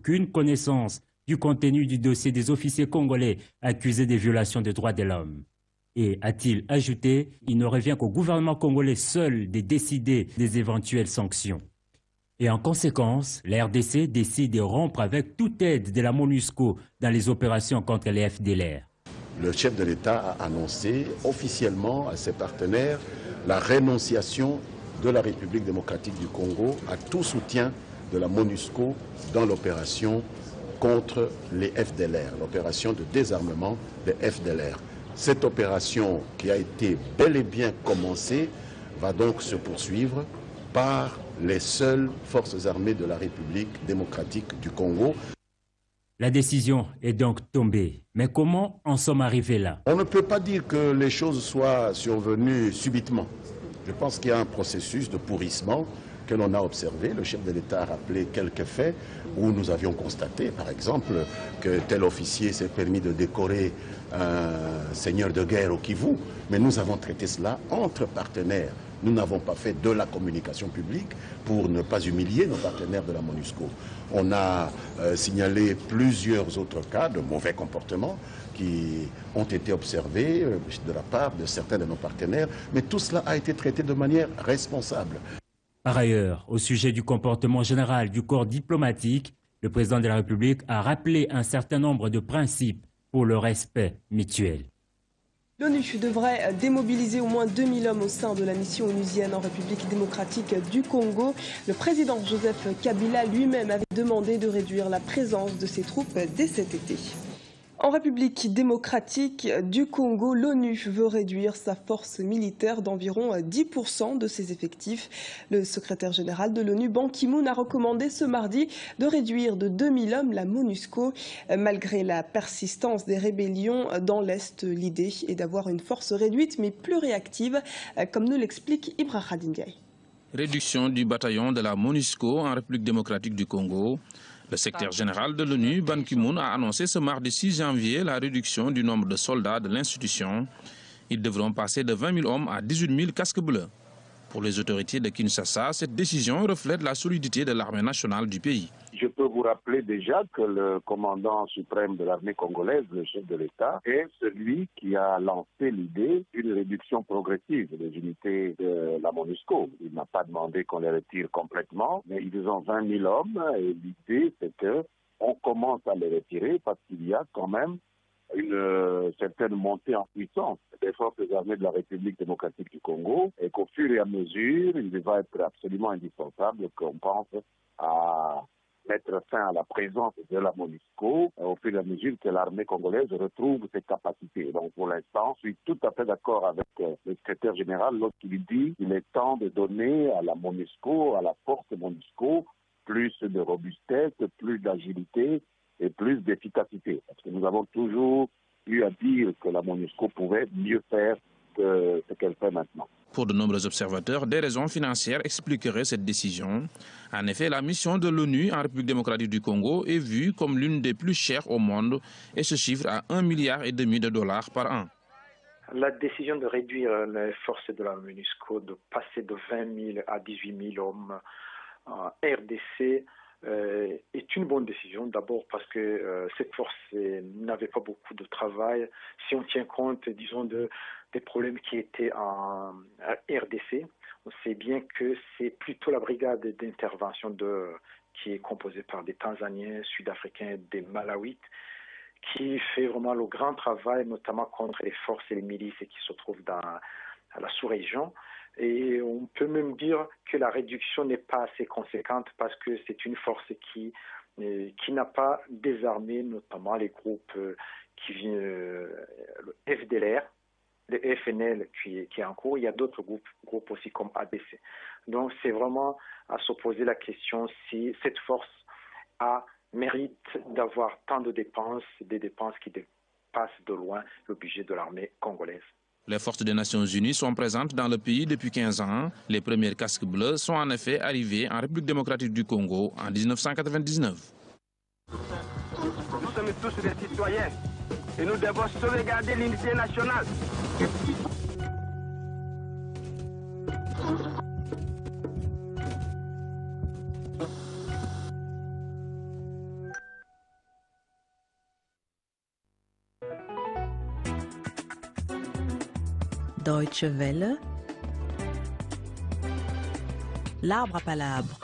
aucune connaissance du contenu du dossier des officiers congolais accusés des violations des droits de l'homme. Et, a-t-il ajouté, il ne revient qu'au gouvernement congolais seul de décider des éventuelles sanctions. Et en conséquence, la RDC décide de rompre avec toute aide de la MONUSCO dans les opérations contre les FDLR. Le chef de l'État a annoncé officiellement à ses partenaires la rénonciation de la République démocratique du Congo à tout soutien de la MONUSCO dans l'opération contre les FDLR, l'opération de désarmement des FDLR. Cette opération qui a été bel et bien commencée va donc se poursuivre par les seules forces armées de la République démocratique du Congo. La décision est donc tombée. Mais comment en sommes arrivés là? On ne peut pas dire que les choses soient survenues subitement. Je pense qu'il y a un processus de pourrissement que l'on a observé. Le chef de l'État a rappelé quelques faits où nous avions constaté, par exemple, que tel officier s'est permis de décorer un seigneur de guerre au Kivu. Mais nous avons traité cela entre partenaires. Nous n'avons pas fait de la communication publique pour ne pas humilier nos partenaires de la MONUSCO. On a signalé plusieurs autres cas de mauvais comportement qui ont été observés de la part de certains de nos partenaires, mais tout cela a été traité de manière responsable. Par ailleurs, au sujet du comportement général du corps diplomatique, le président de la République a rappelé un certain nombre de principes pour le respect mutuel. L'ONU devrait démobiliser au moins 2000 hommes au sein de la mission onusienne en République démocratique du Congo. Le président Joseph Kabila lui-même avait demandé de réduire la présence de ses troupes dès cet été. En République démocratique du Congo, l'ONU veut réduire sa force militaire d'environ 10% de ses effectifs. Le secrétaire général de l'ONU, Ban Ki-moon, a recommandé ce mardi de réduire de 2000 hommes la MONUSCO. Malgré la persistance des rébellions dans l'Est, l'idée est d'avoir une force réduite mais plus réactive, comme nous l'explique Ibrahim Ndiaye. Réduction du bataillon de la MONUSCO en République démocratique du Congo. Le secrétaire général de l'ONU, Ban Ki-moon, a annoncé ce mardi 6 janvier la réduction du nombre de soldats de l'institution. Ils devront passer de 20 000 hommes à 18 000 casques bleus. Pour les autorités de Kinshasa, cette décision reflète la solidité de l'armée nationale du pays. Je peux vous rappeler déjà que le commandant suprême de l'armée congolaise, le chef de l'État, est celui qui a lancé l'idée d'une réduction progressive des unités de la MONUSCO. Il n'a pas demandé qu'on les retire complètement, mais ils ont 20 000 hommes et l'idée c'est qu'on commence à les retirer parce qu'il y a quand même une certaine montée en puissance des forces armées de la République démocratique du Congo et qu'au fur et à mesure, il va être absolument indispensable qu'on pense à mettre fin à la présence de la MONUSCO au fur et à mesure que l'armée congolaise retrouve ses capacités. Donc pour l'instant, je suis tout à fait d'accord avec le secrétaire général lorsqu'il dit qu'il est temps de donner à la MONUSCO, à la force MONUSCO, plus de robustesse, plus d'agilité et plus d'efficacité. Parce que nous avons toujours eu à dire que la MONUSCO pouvait mieux faire que ce qu'elle fait maintenant. Pour de nombreux observateurs, des raisons financières expliqueraient cette décision. En effet, la mission de l'ONU en République démocratique du Congo est vue comme l'une des plus chères au monde et se chiffre à $1,5 milliard par an. La décision de réduire les forces de la MONUSCO, de passer de 20 000 à 18 000 hommes en RDC, est une bonne décision. D'abord parce que cette force n'avait pas beaucoup de travail. Si on tient compte, disons, des problèmes qui étaient en RDC, on sait bien que c'est plutôt la brigade d'intervention qui est composée par des Tanzaniens, Sud-Africains, des Malawites, qui fait vraiment le grand travail, notamment contre les forces et les milices qui se trouvent dans la sous-région. Et on peut même dire que la réduction n'est pas assez conséquente parce que c'est une force qui n'a pas désarmé notamment les groupes qui viennent, le FDLR, le FNL qui est en cours. Il y a d'autres groupes aussi comme ADC. Donc c'est vraiment à se poser la question si cette force mérite d'avoir tant de dépenses, des dépenses qui dépassent de loin le budget de l'armée congolaise. Les forces des Nations Unies sont présentes dans le pays depuis 15 ans. Les premiers casques bleus sont en effet arrivés en République démocratique du Congo en 1999. Nous sommes tous des citoyens et nous devons sauvegarder l'unité nationale. Deutsche Welle, l'arbre à palabres.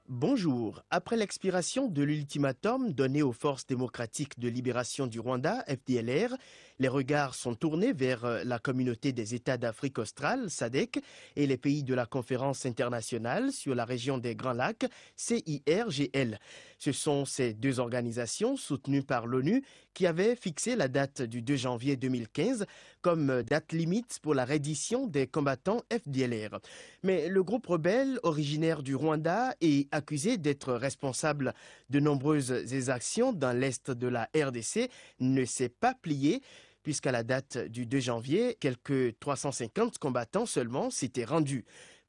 Bonjour. Après l'expiration de l'ultimatum donné aux forces démocratiques de libération du Rwanda, FDLR, les regards sont tournés vers la communauté des États d'Afrique australe, SADC, et les pays de la conférence internationale sur la région des Grands Lacs, CIRGL. Ce sont ces deux organisations soutenues par l'ONU qui avaient fixé la date du 2 janvier 2015 comme date limite pour la reddition des combattants FDLR. Mais le groupe rebelle originaire du Rwanda est accusé d'être responsable de nombreuses exactions dans l'est de la RDC, ne s'est pas plié, puisqu'à la date du 2 janvier, quelques 350 combattants seulement s'étaient rendus.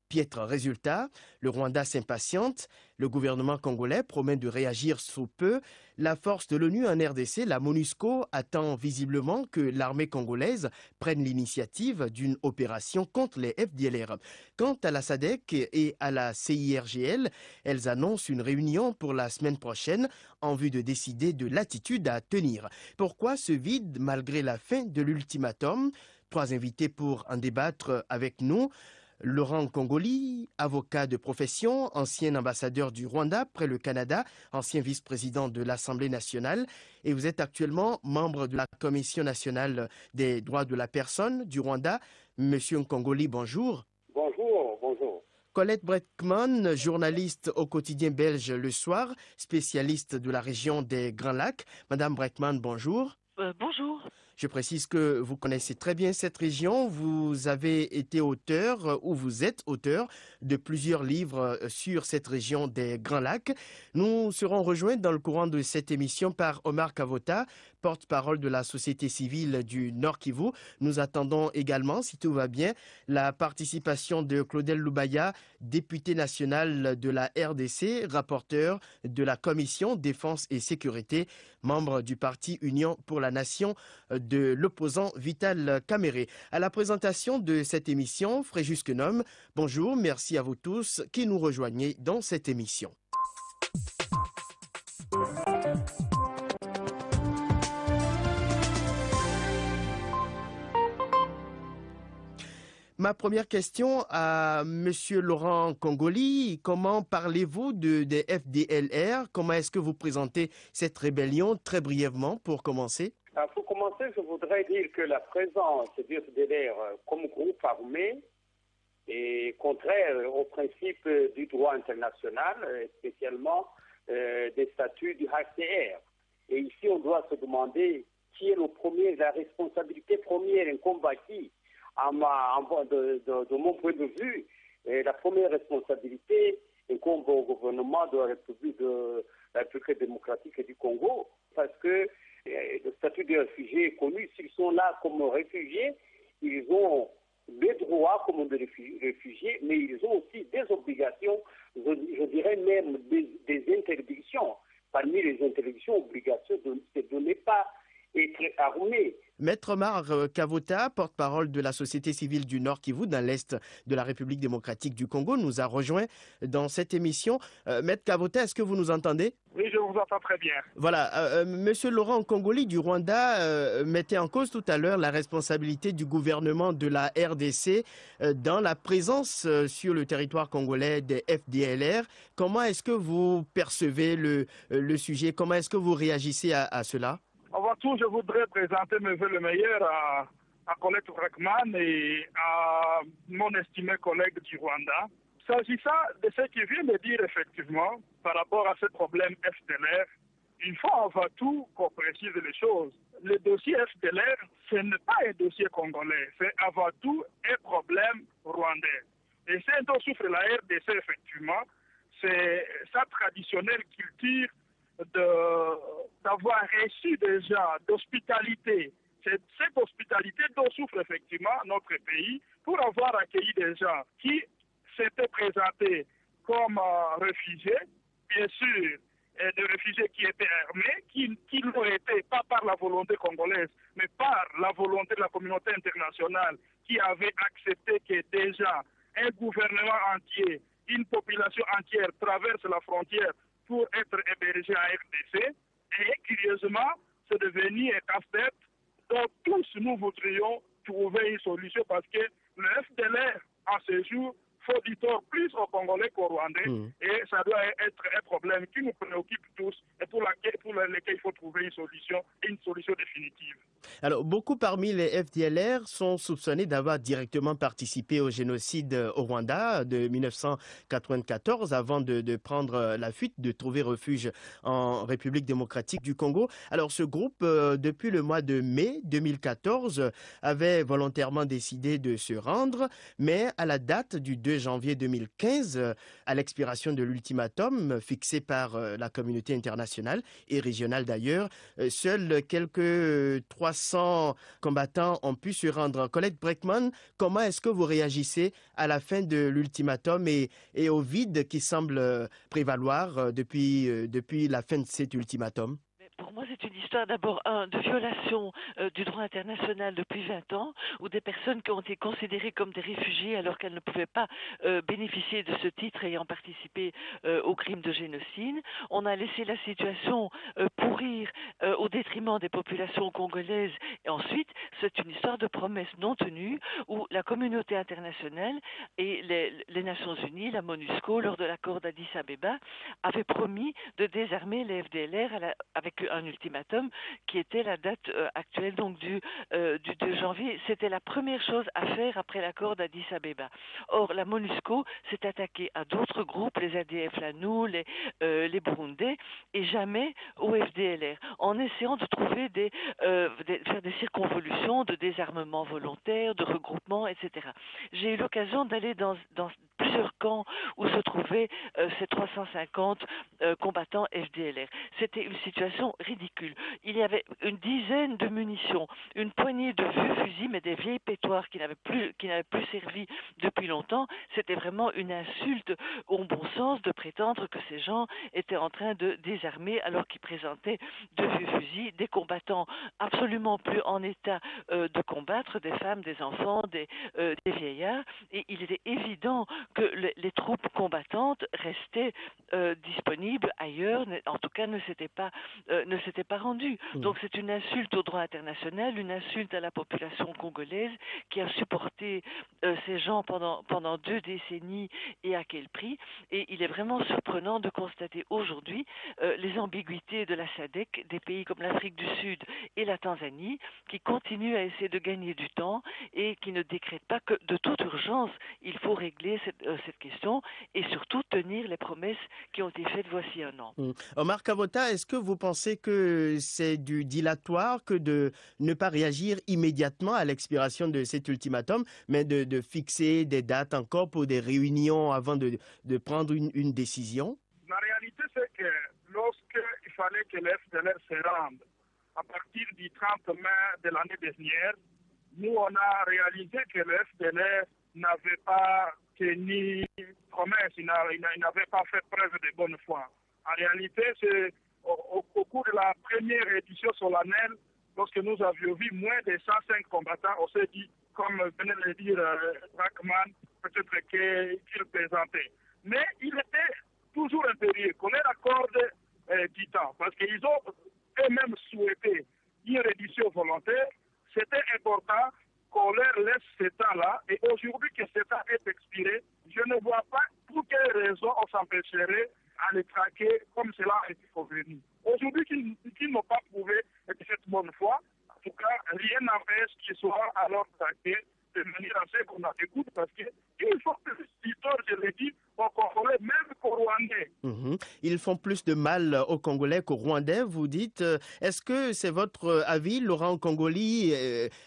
Piètre résultat, le Rwanda s'impatiente, le gouvernement congolais promet de réagir sous peu. La force de l'ONU en RDC, la MONUSCO, attend visiblement que l'armée congolaise prenne l'initiative d'une opération contre les FDLR. Quant à la SADC et à la CIRGL, elles annoncent une réunion pour la semaine prochaine en vue de décider de l'attitude à tenir. Pourquoi ce vide malgré la fin de l'ultimatum? 3 invités pour en débattre avec nous. Laurent Congoli, avocat de profession, ancien ambassadeur du Rwanda près le Canada, ancien vice-président de l'Assemblée nationale, et vous êtes actuellement membre de la Commission nationale des droits de la personne du Rwanda. Monsieur Congoli, bonjour. Bonjour, bonjour. Colette Breckman, journaliste au quotidien belge Le Soir, spécialiste de la région des Grands Lacs. Madame Breckman, bonjour. Bonjour. Je précise que vous connaissez très bien cette région. Vous avez été auteur, ou vous êtes auteur, de plusieurs livres sur cette région des Grands Lacs. Nous serons rejoints dans le courant de cette émission par Omar Kavota, porte-parole de la société civile du Nord Kivu. Nous attendons également, si tout va bien, la participation de Claudel Loubaya, député national de la RDC, rapporteur de la Commission Défense et Sécurité, membre du parti Union pour la Nation de l'opposant Vital Kamerhe. À la présentation de cette émission, Fréjus Kenom, bonjour, merci à vous tous qui nous rejoignez dans cette émission. Ma première question à Monsieur Laurent Congoli, comment parlez-vous des FDLR? Comment est-ce que vous présentez cette rébellion très brièvement pour commencer? Pour commencer, je voudrais dire que la présence du FDLR comme groupe armé est contraire au principe du droit international, spécialement des statuts du HCR. Et ici, on doit se demander qui est la responsabilité première en combat qui. De mon point de vue, la première responsabilité incombe au gouvernement de la République démocratique du Congo, parce que le statut de réfugié est connu. S'ils sont là comme réfugiés, ils ont des droits comme des réfugiés, mais ils ont aussi des obligations, je dirais même des interdictions. Parmi les interdictions, obligations de ne pas être armés. Maître Omar Kavota, porte-parole de la société civile du Nord Kivu dans l'Est de la République démocratique du Congo, nous a rejoint dans cette émission. Maître Kavota, est-ce que vous nous entendez? Oui, je vous entends très bien. Voilà. Monsieur Laurent Congoli du Rwanda mettait en cause tout à l'heure la responsabilité du gouvernement de la RDC dans la présence sur le territoire congolais des FDLR. Comment est-ce que vous percevez le sujet? Comment est-ce que vous réagissez à cela? Avant tout, je voudrais présenter mes vœux le meilleur à Colette Breckman et à mon estimé collègue du Rwanda. S'agissant de ce qu'il vient de dire effectivement par rapport à ce problème FDLR, il faut avant tout qu'on précise les choses. Le dossier FDLR, ce n'est pas un dossier congolais, c'est avant tout un problème rwandais. Et ce dont souffre la RDC effectivement, c'est sa traditionnelle culture d'avoir reçu déjà d'hospitalité. C'est cette hospitalité dont souffre effectivement notre pays pour avoir accueilli des gens qui s'étaient présentés comme réfugiés, bien sûr, des réfugiés qui étaient armés, qui l'ont été pas par la volonté congolaise, mais par la volonté de la communauté internationale qui avait accepté que déjà un gouvernement entier, une population entière traverse la frontière pour être hébergé à RDC. Et curieusement, c'est devenu un casse-tête dont tous nous voudrions trouver une solution parce que le FDLR, en ce jour, faut du tort plus aux Congolais qu'aux Rwandais. Et ça doit être un problème qui nous préoccupe tous et pour lequel il faut trouver une solution définitive. Alors, beaucoup parmi les FDLR sont soupçonnés d'avoir directement participé au génocide au Rwanda de 1994 avant de prendre la fuite, de trouver refuge en République démocratique du Congo. Alors, ce groupe, depuis le mois de mai 2014, avait volontairement décidé de se rendre, mais à la date du 2 janvier 2015, à l'expiration de l'ultimatum fixé par la communauté internationale et régionale d'ailleurs, seuls quelques 300 combattants ont pu se rendre. Colette Breckman, comment est-ce que vous réagissez à la fin de l'ultimatum et au vide qui semble prévaloir depuis la fin de cet ultimatum? Pour moi, c'est une histoire d'abord de violation du droit international depuis 20 ans, où des personnes qui ont été considérées comme des réfugiés alors qu'elles ne pouvaient pas bénéficier de ce titre ayant participé au crime de génocide. On a laissé la situation pourrir au détriment des populations congolaises. Et ensuite, c'est une histoire de promesses non tenues où la communauté internationale et les Nations Unies, la MONUSCO, lors de l'accord d'Addis Abeba, avaient promis de désarmer les FDLR avec un ultimatum qui était la date actuelle donc du 2 janvier. C'était la première chose à faire après l'accord d'Addis Abeba. Or, la MONUSCO s'est attaquée à d'autres groupes, les ADF Lanou, les Burundais, et jamais au FDLR, en essayant de trouver faire des circonvolutions de désarmement volontaire, de regroupement, etc. J'ai eu l'occasion d'aller dans plusieurs camps où se trouvaient ces 350 combattants FDLR. C'était une situation ridicule. Il y avait une dizaine de munitions, une poignée de vieux fusils, mais des vieilles pétoires qui n'avaient plus servi depuis longtemps. C'était vraiment une insulte au bon sens de prétendre que ces gens étaient en train de désarmer alors qu'ils présentaient de vieux fusils, des combattants absolument plus en état de combattre, des femmes, des enfants, des vieillards. Et il était évident que les troupes combattantes restaient disponibles ailleurs, en tout cas ne s'étaient pas rendues. Donc c'est une insulte au droit international, une insulte à la population congolaise qui a supporté ces gens pendant 2 décennies et à quel prix. Et il est vraiment surprenant de constater aujourd'hui les ambiguïtés de la SADC, des pays comme l'Afrique du Sud et la Tanzanie, qui continuent à essayer de gagner du temps et qui ne décrètent pas que de toute urgence, il faut régler cette question et surtout tenir les promesses qui ont été faites voici un an. Omar Kavota, est-ce que vous pensez que c'est du dilatoire que de ne pas réagir immédiatement à l'expiration de cet ultimatum, mais de fixer des dates encore pour des réunions avant de prendre une décision? La réalité, c'est que lorsqu'il fallait que le FDLR se rende à partir du 30 mai de l'année dernière, nous, on a réalisé que le FDLR n'avait pas tenu promesse, il n'avait pas fait preuve de bonne foi. En réalité, c'est au cours de la première édition solennelle, lorsque nous avions vu moins de 105 combattants, on s'est dit, comme venait de le dire Brackman, peut-être qu'il présentait. Mais il était toujours impérieux qu'on leur accorde du temps, parce qu'ils ont eux-mêmes souhaité une réduction volontaire. C'était important qu'on leur laisse ce temps-là, et aujourd'hui que ce temps est expiré, je ne vois pas pour quelle raison on s'empêcherait à les traquer comme cela a été convenu. Aujourd'hui, qu'ils n'ont pas prouvé de cette bonne foi, en tout cas, rien n'empêche qu'ils soient alors traqués de manière assez qu'on en écoute, parce qu'il faut que l'histoire, je l'ai dit, aux Congolais, même qu'aux Rwandais. Ils font plus de mal aux Congolais qu'aux Rwandais, vous dites. Est-ce que c'est votre avis, Laurent Congoli?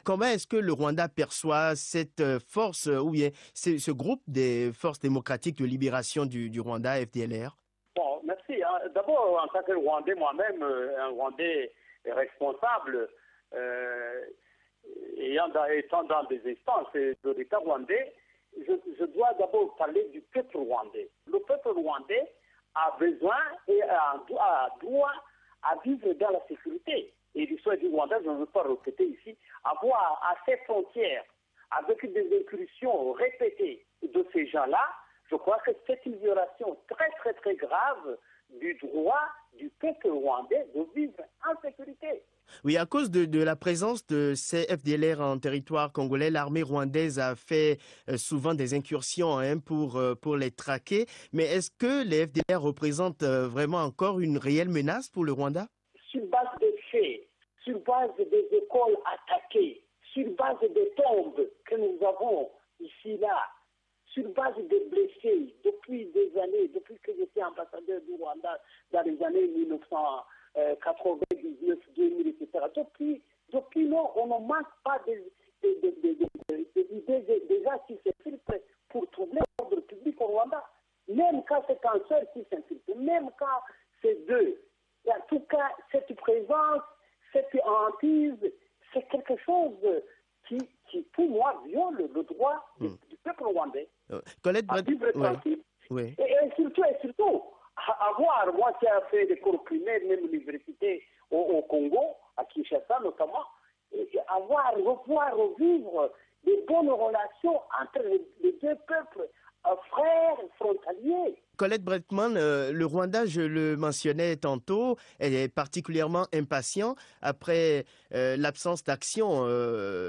Comment est-ce que le Rwanda perçoit cette force, ou bien ce groupe des forces démocratiques de libération du Rwanda, FDLR? Bon, merci. D'abord, en tant que Rwandais, moi-même, un Rwandais responsable, étant dans des instances de l'État rwandais, je dois d'abord parler du peuple rwandais. Le peuple rwandais a besoin et a droit à vivre dans la sécurité. Et l'histoire du Rwanda, je ne veux pas répéter ici, avoir à ses frontières, avec des incursions répétées de ces gens-là, je crois que c'est une violation très, très, très grave du droit du peuple rwandais de vivre en sécurité. Oui, à cause de la présence de ces FDLR en territoire congolais, l'armée rwandaise a fait souvent des incursions pour les traquer. Mais est-ce que les FDLR représentent vraiment encore une réelle menace pour le Rwanda? Sur base des faits, sur base des écoles attaquées, sur base des tombes que nous avons ici là, sur base des blessés depuis des années, depuis que j'étais ambassadeur du Rwanda dans les années 1999, 2000, etc. Depuis lors, on ne manque pas des idées déjà qui s'infiltrent pour troubler l'ordre public au Rwanda. Même quand c'est un seul qui s'infiltre, même quand c'est deux. Et en tout cas, cette présence, cette hantise, c'est quelque chose qui pour moi, viole le droit du peuple rwandais. Colette à vivre tranquille. Oui. Et surtout, avoir, moi qui ai fait des cours primaires, même l'université au Congo, à Kinshasa notamment, revoir revivre des bonnes relations entre les deux peuples, frères, frontaliers. Colette Bretman, le Rwanda, je le mentionnais tantôt, est particulièrement impatient après l'absence d'action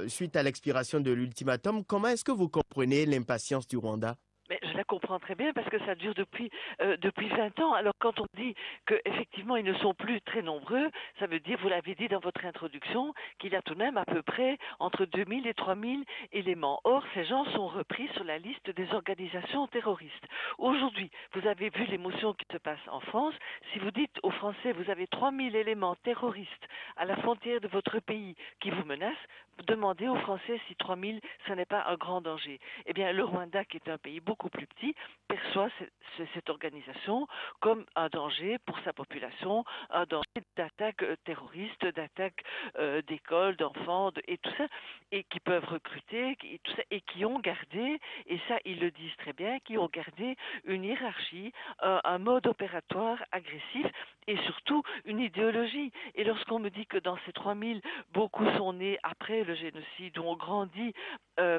suite à l'expiration de l'ultimatum. Comment est-ce que vous comprenez l'impatience du Rwanda? Mais je la comprends très bien parce que ça dure depuis 20 ans. Alors quand on dit qu'effectivement ils ne sont plus très nombreux, ça veut dire, vous l'avez dit dans votre introduction, qu'il y a tout de même à peu près entre 2000 et 3000 éléments. Or, ces gens sont repris sur la liste des organisations terroristes. Aujourd'hui, vous avez vu l'émotion qui se passe en France. Si vous dites aux Français, vous avez 3000 éléments terroristes à la frontière de votre pays qui vous menacent, demandez aux Français si 3000, ce n'est pas un grand danger. Eh bien, le Rwanda, qui est un pays beaucoup plus petit, perçoit cette organisation comme un danger pour sa population, un danger d'attaques terroristes, d'attaques d'écoles, d'enfants, et tout ça, et qui peuvent recruter, et tout ça, et qui ont gardé, et ça ils le disent très bien, qui ont gardé une hiérarchie, un mode opératoire agressif, et surtout une idéologie. Et lorsqu'on me dit que dans ces 3000, beaucoup sont nés après le génocide, ou ont grandi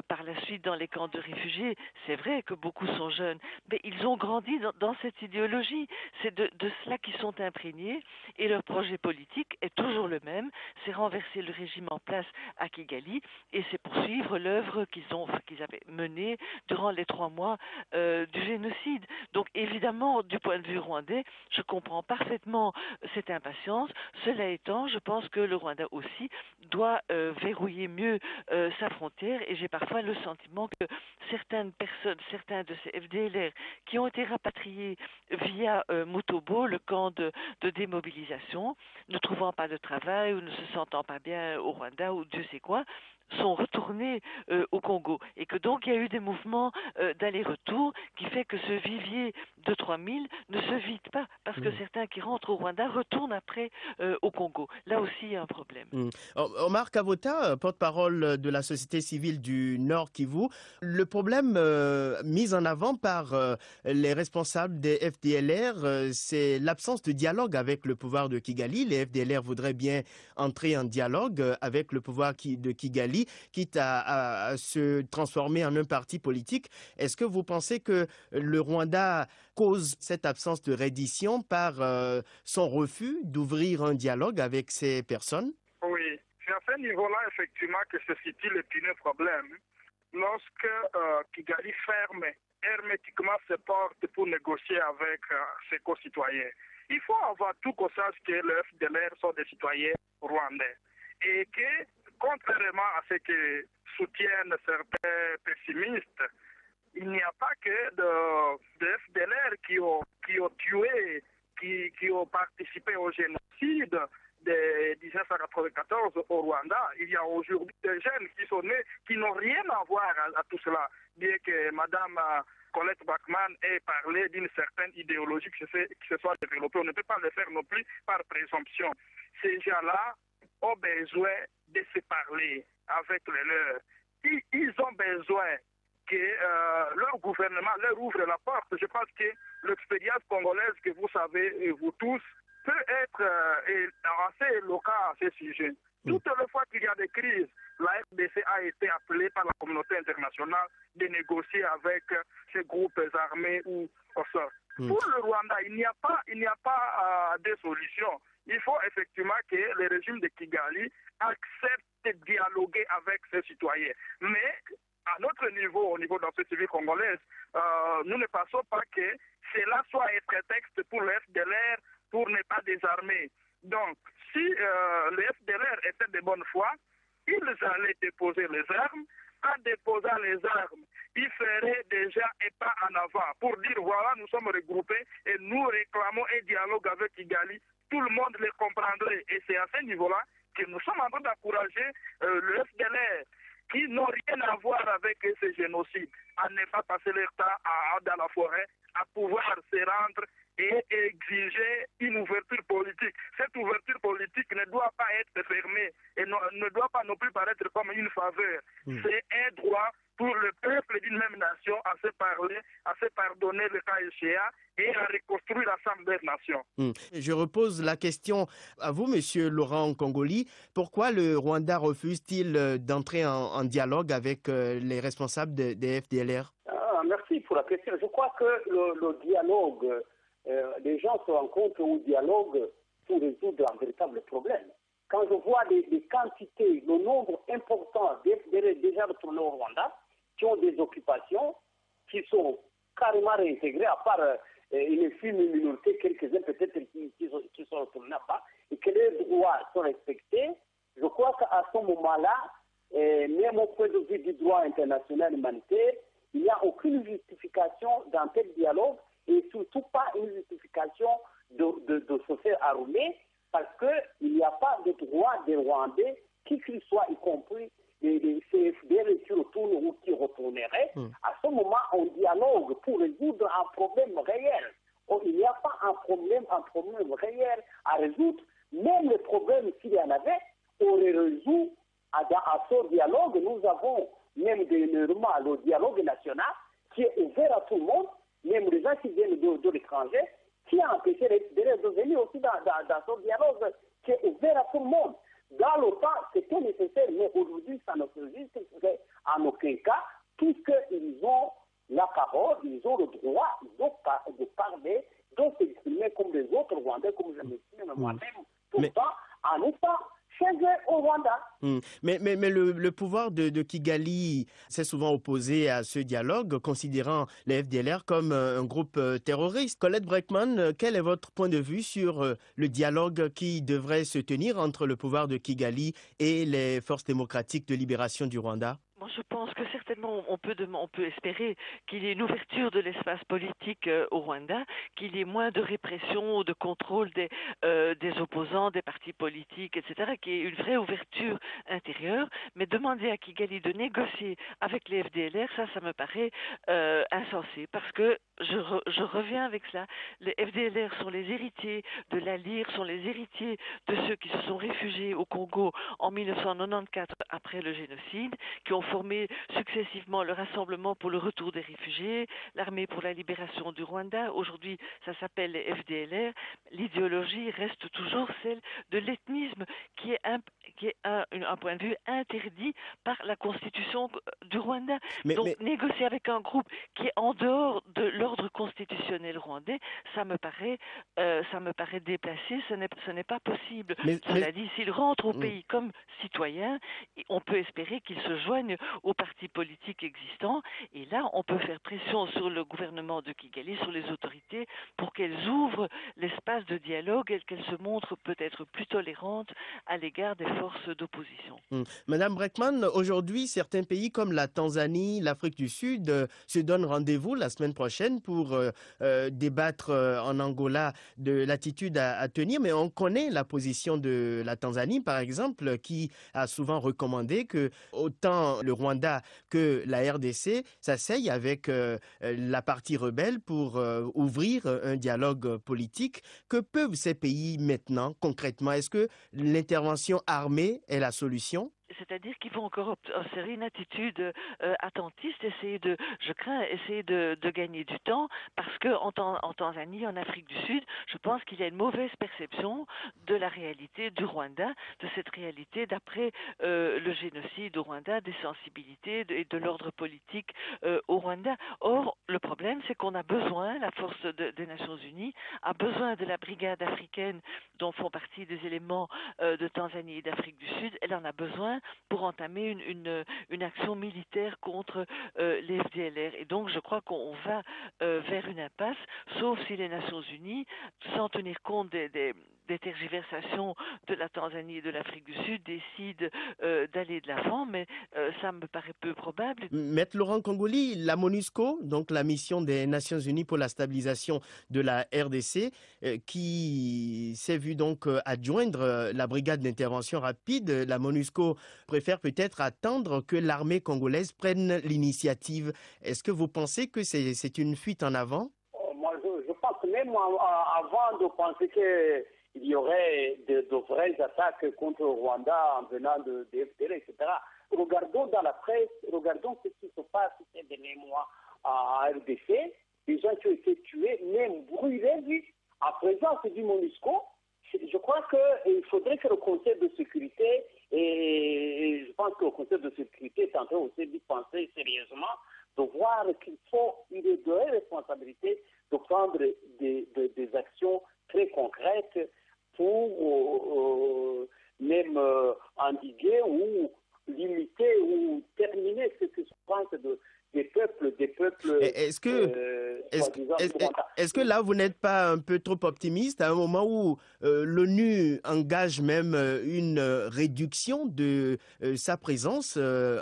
par la suite dans les camps de réfugiés, c'est vrai que beaucoup sont jeunes, mais ils ont grandi dans cette idéologie. C'est de cela qu'ils sont imprégnés, et leur projet politique est toujours le même, c'est renverser le régime en place à Kigali, et c'est poursuivre l'œuvre qu'ils avaient menée durant les 3 mois du génocide. Donc évidemment, du point de vue rwandais, je comprends parfaitement cette impatience. Cela étant, je pense que le Rwanda aussi doit verrouiller mieux sa frontière, et j'ai parfois le sentiment que certaines personnes, certains de ces FDLR qui ont été rapatriés via Mutobo, le camp de démobilisation, ne trouvant pas de travail ou ne se sentant pas bien au Rwanda ou Dieu sait quoi, sont retournés au Congo, et que donc il y a eu des mouvements d'aller-retour qui fait que ce vivier de 3000 ne se vide pas, parce que certains qui rentrent au Rwanda retournent après au Congo. Là aussi, il y a un problème. Omar Kavota, porte-parole de la société civile du Nord Kivu, le problème mis en avant par les responsables des FDLR, c'est l'absence de dialogue avec le pouvoir de Kigali. Les FDLR voudraient bien entrer en dialogue avec le pouvoir de Kigali, quitte à se transformer en un parti politique. Est-ce que vous pensez que le Rwanda cause cette absence de reddition par son refus d'ouvrir un dialogue avec ces personnes? Oui, c'est à ce niveau-là, effectivement, que se situe l'épineux problème. Lorsque Kigali ferme hermétiquement ses portes pour négocier avec ses concitoyens, il faut avoir tout conscience que les FDLR sont des citoyens rwandais et que, contrairement à ce que soutiennent certains pessimistes, il n'y a pas que de FDLR qui ont tué, qui ont participé au génocide de 1994 au Rwanda. Il y a aujourd'hui des jeunes qui sont nés, qui n'ont rien à voir à tout cela, bien que Mme Colette Bretman ait parlé d'une certaine idéologie qui se soit développée. On ne peut pas le faire non plus par présomption. Ces gens-là ont besoin de se parler avec les leurs. Ils ont besoin que leur gouvernement leur ouvre la porte. Je pense que l'expérience congolaise que vous savez, vous tous, peut être assez éloquent à ce sujet. Toutes les fois qu'il y a des crises, la RDC a été appelée par la communauté internationale de négocier avec ces groupes armés ou Pour le Rwanda, il n'y a pas de solution. Il faut effectivement que le régime de Kigali accepte de dialoguer avec ses citoyens. Mais à notre niveau, au niveau de la société civile congolaise, nous ne pensons pas que cela soit un prétexte pour le FDLR pour ne pas désarmer. Donc, si le FDLR était de bonne foi, ils allaient déposer les armes. En déposant les armes, ils feraient déjà un pas en avant pour dire voilà, nous sommes regroupés et nous réclamons un dialogue avec Kigali. Tout le monde les comprendrait. Et c'est à ce niveau-là que nous sommes en train d'encourager le FDLR qui n'ont rien à voir avec ces génocides, à ne pas passer leur temps dans la forêt, à pouvoir se rendre et exiger une ouverture politique. Cette ouverture politique ne doit pas être fermée et ne doit pas non plus paraître comme une faveur. C'est un droit pour le peuple d'une même nation à se parler, à se pardonner le cas échéant et à reconstruire l'ensemble des nations. Je repose la question à vous, Monsieur Laurent Congoli. Pourquoi le Rwanda refuse-t-il d'entrer en dialogue avec les responsables des FDLR? Merci pour la question. Je crois que le dialogue, les gens se rencontrent au dialogue pour résoudre un véritable problème. Quand je vois les quantités, le nombre important d'FDLR déjà retournés au Rwanda, qui ont des occupations, qui sont carrément réintégrés, à part une infime minorité, quelques-uns peut-être qui sont retournés là-bas, et que les droits sont respectés, je crois qu'à ce moment-là, même au point de vue du droit international humanitaire, il n'y a aucune justification d'un tel dialogue, et surtout pas une justification de se faire armer, parce qu'il n'y a pas de droit des Rwandais, qui qu'ils soient, y compris les CFDR qui retournent ou qui retourneraient. À ce moment, on dialogue pour résoudre un problème réel. Il n'y a pas un problème réel à résoudre. Même les problèmes, s'il y en avait, on les résout à ce dialogue. Nous avons même dernièrement le dialogue national qui est ouvert à tout le monde, même les gens qui viennent de l'étranger, qui a empêché les FDLR de venir aussi dans ce dialogue qui est ouvert à tout le monde. Dans le temps, c'était nécessaire, mais aujourd'hui, ça ne se justifierait en aucun cas, puisqu'ils ont la parole, ils ont le droit de parler, de s'exprimer comme les autres Rwandais, comme je m'exprime moi-même, pourtant en étant chez eux au Rwanda. Mais le pouvoir de Kigali s'est souvent opposé à ce dialogue, considérant les FDLR comme un groupe terroriste. Colette Breckman, quel est votre point de vue sur le dialogue qui devrait se tenir entre le pouvoir de Kigali et les forces démocratiques de libération du Rwanda? Moi, je pense que certainement, on peut espérer qu'il y ait une ouverture de l'espace politique au Rwanda, qu'il y ait moins de répression ou de contrôle des opposants, des partis politiques, etc., qu'il y ait une vraie ouverture intérieure. Mais demander à Kigali de négocier avec les FDLR, ça me paraît insensé, parce que je reviens avec cela. Les FDLR sont les héritiers de la LIR, sont les héritiers de ceux qui se sont réfugiés au Congo en 1994 après le génocide, qui ont formé successivement le Rassemblement pour le retour des réfugiés, l'Armée pour la libération du Rwanda. Aujourd'hui, ça s'appelle les FDLR. L'idéologie reste toujours celle de l'ethnisme, qui est un point de vue interdit par la Constitution du Rwanda. Donc, négocier avec un groupe qui est en dehors de l'ordre constitutionnel rwandais, ça me paraît déplacé, ce n'est pas possible. Cela dit, s'ils rentrent au pays comme citoyens, on peut espérer qu'ils se joignent aux partis politiques existants, et là, on peut faire pression sur le gouvernement de Kigali, sur les autorités, pour qu'elles ouvrent l'espace de dialogue et qu'elles se montrent peut-être plus tolérantes à l'égard des forces d'opposition. Madame Breckman, aujourd'hui, certains pays comme la Tanzanie, l'Afrique du Sud se donnent rendez-vous la semaine prochaine pour débattre en Angola de l'attitude à tenir, mais on connaît la position de la Tanzanie, par exemple, qui a souvent recommandé que autant le Rwanda que la RDC s'asseyent avec la partie rebelle pour ouvrir un dialogue politique. Que peuvent ces pays maintenant, concrètement? Est-ce que l'intervention armée est la solution? c'est-à-dire qu'ils vont encore observer une attitude attentiste, je crains essayer de gagner du temps, parce qu'en Tanzanie, en Afrique du Sud, je pense qu'il y a une mauvaise perception de la réalité du Rwanda, de cette réalité d'après le génocide au Rwanda, des sensibilités et de l'ordre politique au Rwanda. Or, le problème, c'est qu'on a besoin, la force des Nations Unies a besoin de la brigade africaine dont font partie des éléments de Tanzanie et d'Afrique du Sud. Elle en a besoin pour entamer une action militaire contre les FDLR. Et donc, je crois qu'on va vers une impasse, sauf si les Nations Unies, sans tenir compte des tergiversations de la Tanzanie et de l'Afrique du Sud, décident d'aller de l'avant, mais ça me paraît peu probable. Maître Laurent Congoli, la MONUSCO, donc la mission des Nations Unies pour la stabilisation de la RDC, qui s'est vue donc adjoindre la brigade d'intervention rapide, la MONUSCO préfère peut-être attendre que l'armée congolaise prenne l'initiative. Est-ce que vous pensez que c'est une fuite en avant? Moi, je pense que même avant de penser qu'il y aurait de vraies attaques contre le Rwanda en venant de FDL, etc. Regardons dans la presse, regardons ce qui se passe ces derniers mois à RDC, des gens qui ont été tués, même brûlés, vifs. À présent, c'est du MONUSCO. Je crois qu'il faudrait que le Conseil de sécurité, et je pense que le Conseil de sécurité est en train aussi d'y penser sérieusement, de voir qu'il faut une responsabilité de prendre des actions très concrètes pour même endiguer ou limiter ou terminer ce que se pense des peuples. Est-ce que là, vous n'êtes pas un peu trop optimiste à un moment où l'ONU engage même une réduction de sa présence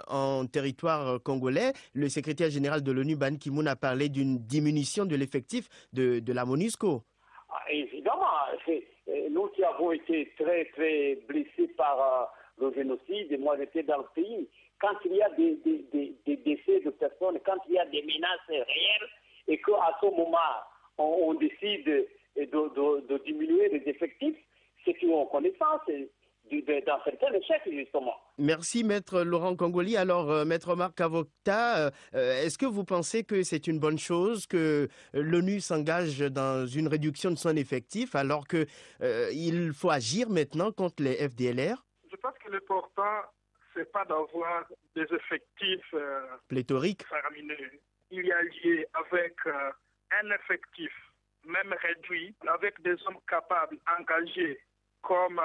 en territoire congolais? Le secrétaire général de l'ONU, Ban Ki-moon, a parlé d'une diminution de l'effectif de la MONUSCO. Évidemment, nous qui avons été très, très blessés par le génocide, et moi j'étais dans le pays, quand il y a des décès de personnes, quand il y a des menaces réelles, et qu'à ce moment, on décide de diminuer les effectifs, c'est qu'on connaît ça, dans certains échecs, justement. Merci, Maître Laurent Congoli. Alors, Maître Marc Avocta, est-ce que vous pensez que c'est une bonne chose que l'ONU s'engage dans une réduction de son effectif alors qu'il faut agir maintenant contre les FDLR? Je pense que l'important, c'est pas d'avoir des effectifs pléthoriques, faramineux. Il y a lié avec un effectif, même réduit, avec des hommes capables, engagés, comme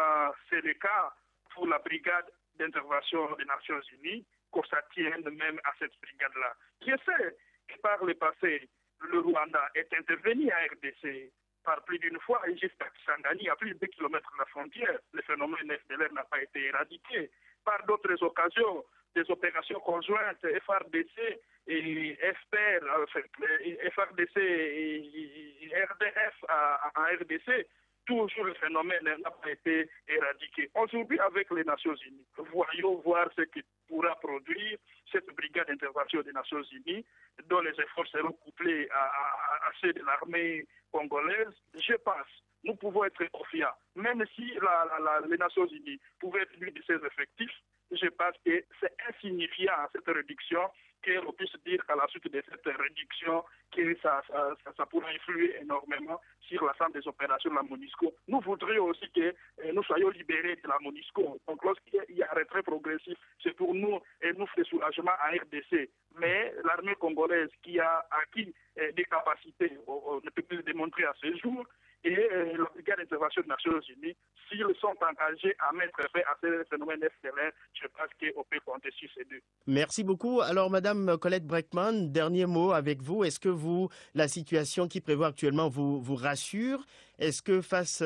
c'est le cas pour la brigade d'intervention des Nations Unies, qu'on s'attienne même à cette brigade-là. Je sais que par le passé, le Rwanda est intervenu à RDC par plus d'une fois, et jusqu'à Kisangani, à plus de 2 kilomètres de la frontière. Le phénomène FDLR n'a pas été éradiqué. Par d'autres occasions, des opérations conjointes, FRDC et FRDC et RDF en RDC, toujours le phénomène n'a pas été éradiqué. Aujourd'hui, avec les Nations Unies, voyons voir ce que pourra produire cette brigade d'intervention des Nations Unies, dont les efforts seront couplés à ceux de l'armée congolaise. Je pense, nous pouvons être confiants, même si les Nations Unies pouvaient réduire de ses effectifs, je pense que c'est insignifiant cette réduction, qu'on puisse dire qu'à la suite de cette réduction, que ça pourra influer énormément sur l'ensemble des opérations de la MONUSCO. Nous voudrions aussi que nous soyons libérés de la MONUSCO. Donc lorsqu'il y a un retrait progressif, c'est pour nous et nous fait soulagement à RDC. Mais l'armée congolaise qui a acquis des capacités ne peut plus le démontrer à ce jour, et la brigade d'intervention des Nations Unies, s'ils sont engagés à mettre fin à ces phénomènes FDLR, je pense qu'on peut compter sur ces deux. Merci beaucoup. Alors, Madame Colette Breckman, dernier mot avec vous. Est-ce que la situation qui prévaut actuellement vous rassure? Est-ce que face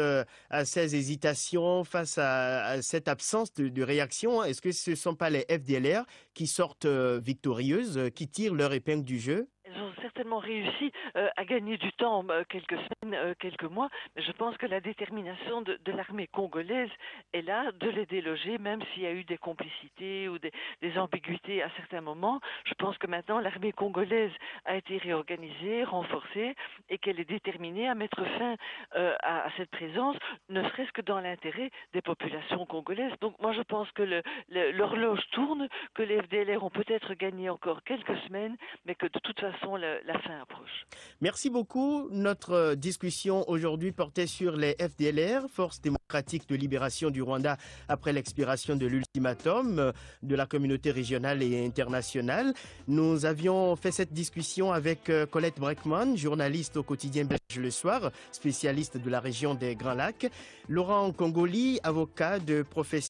à ces hésitations, face à cette absence de réaction, est-ce que ce ne sont pas les FDLR qui sortent victorieuses, qui tirent leur épingle du jeu? J'ose certainement réussi à gagner du temps, quelques semaines, quelques mois, mais je pense que la détermination de l'armée congolaise est là, de les déloger, même s'il y a eu des complicités ou des ambiguïtés à certains moments. Je pense que maintenant l'armée congolaise a été réorganisée, renforcée, et qu'elle est déterminée à mettre fin à cette présence, ne serait-ce que dans l'intérêt des populations congolaises. Donc moi je pense que l'horloge tourne, que les FDLR ont peut-être gagné encore quelques semaines, mais que de toute façon la fin approche. Merci beaucoup. Notre discussion aujourd'hui portait sur les FDLR, Forces démocratiques de libération du Rwanda, après l'expiration de l'ultimatum de la communauté régionale et internationale. Nous avions fait cette discussion avec Colette Breckman, journaliste au quotidien belge Le Soir, spécialiste de la région des Grands Lacs, Laurent Congoli, avocat de profession